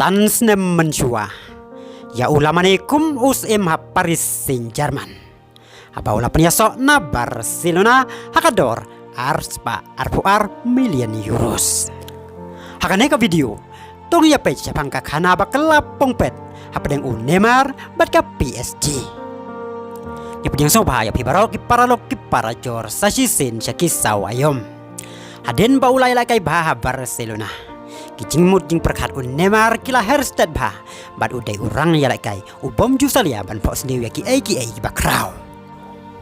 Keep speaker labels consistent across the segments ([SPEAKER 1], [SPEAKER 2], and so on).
[SPEAKER 1] Sansnem menshua ya ulamanikum usm ha Paris Saint-Germain haba ula penyaso na Barcelona hakador arspa arpuar million euros hakane ka video tong ya page pangka kana bakala pongpet hapadeng Neymar bat ka PSG ya pedang so bahaya pi barok ki para jor sasisen syakisau ayom haden ba ulai kai bah Barcelona kijing mut jing perkat Neymar kila herstad bah bad udai urang ya kai ubom jusalia ban pos dewi ki ai bakrau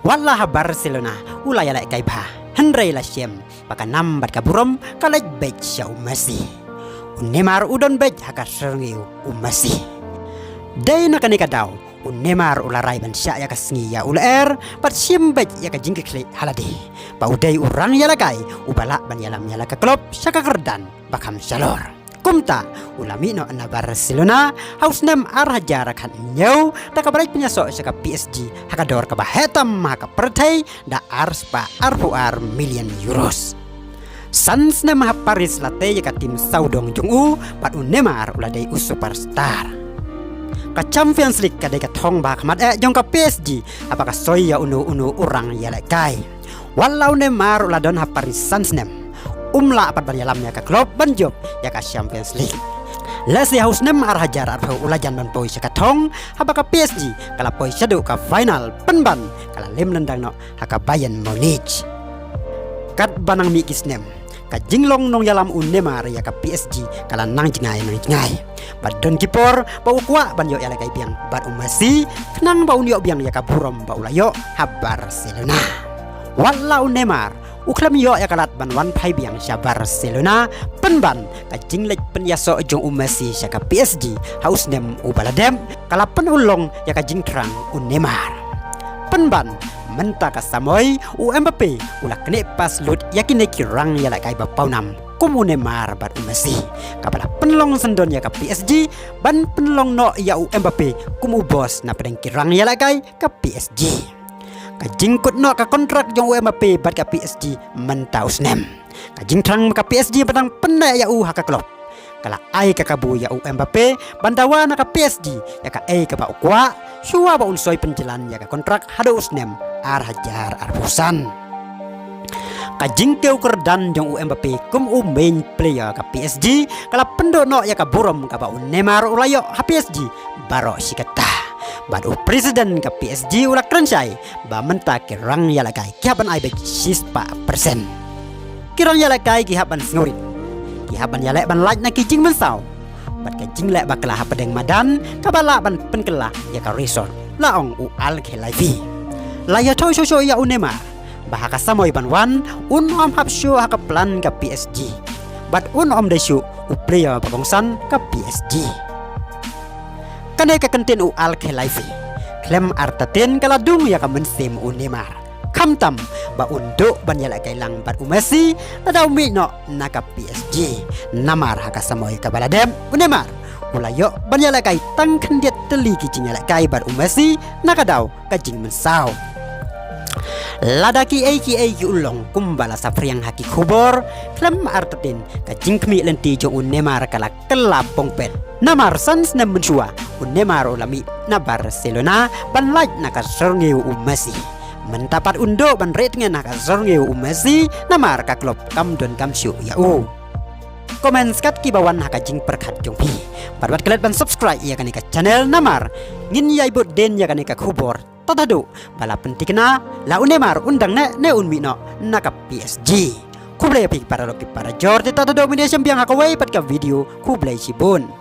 [SPEAKER 1] wallah Barcelona ulai kai bah Henry la siem baka nam bat kaburom kalaj bej syau Messi Neymar udon bej haka serngeu Messi day nakane kadau Neymar ularai ban sya ya kasngi ya ular bat siem bej ya ka jingke kle halade ba udai urang ya kai ubala ban yalam ya ka klub syaka kerdan bakam salor kumta ulami no na Barcelona haus nem arhajar kan nyau da ka barai penyaso syaka PSG hakador ka bahetam haka pertai da arspa arpuar million euros sans nem ha Paris late ya ka tim saudong jungu bat Neymar uladai superstar ka Champions League kadai ka thong ba khamat jong ka PSG apakah soy ya unu urang ya kai walau Neymar uladon ha Paris Saint-Germain umla apat banyalamnya ka klub banjob ya ka Champions League lesi haus nem arhajar arho ulajan ban poi ka thong haba ka PSG kala poi syadu ka final penban kala lem nendang no haka Bayern Munich kat banang mi kisnem ka jinglong nong yalam Neymar ya ka PSG kala nang jingai badon kipor bau kwa banyo ya kai biang bad Messi kenang bau nyo biang ya ka burom bau layo ha Barcelona walau Neymar uklam yo ya kalat ban wan pai biang sya Barcelona penban ka jinglek penyaso jong Messi sya ka PSG haus nem ubaladem kala penulong ya ka jingtrang Neymar penban menta ka samoy Mbappe ula kene pas lut yakine kirang ya kai ba paunam kumu Neymar bat Messi kapala penlong sendon ya ka PSG ban penlong no ya Mbappe kumu bos na pedeng kirang ya kai ka PSG ka jingkut no ka kontrak jong Mbappe bat ka PSG mentaus nem ka jingtrang ka PSG badang penda ya haka klub kala ai ka kabu ya Mbappe bandawa na ka PSG ya ka ai ka ba ukwa suwa ba unsoy penjalan ya ka kontrak hadus nem arhajar arbusan ka jingkeu kerdan jong Mbappe kum main player ka PSG kala pendo no ya ka burom ka ba Neymar ulayo ha PSG baro sikata badu presiden ka PSG ula krensai ba menta kirang ya lagai kihaban ai bej 6% kirang ya lagai kihaban sngori kihaban ya lek ban laj na kijing mensau bat ka jing lek bakla ha pedeng madan ka bala ban penkela ya ka resort laong al khelaifi la ya thoi so ya Neymar bahaka samoy ban wan om hap shu ha ka plan ka PSG bat om desu player bagongsan ka PSG kane ka kantin al khelaifi klem artaten kala dung ya ka mensem Neymar kamtam ba undo ban yala kailang bat Messi nadaw mi no naka PSG namar haka samoy ka baladem Neymar ulayo ban yala kai tang kandiat teli kijing yala kai bat Messi nakadaw kajing mensau ladaki aki ulong kumbala safriang haki kubor klem artatin kajing kmi lenti jo Neymar kala kelapong pet namar sans nem menshua Neymar ulami na Barcelona ban laj na ka serngeu Messi mentapat undo ban rate ngen na ka serngeu Messi namar ka klub kam don kam syu ya komen skat ki bawan haka jing perkat jong pi barbat kelet ban subscribe ya kanika channel namar ngin yai bot den ya kanika kubor tatado bala pentikna la Neymar undang ne unmi no na ka PSG kublay pi para loki para jor tatado media sembiang haka wai pat ka video kublay sibun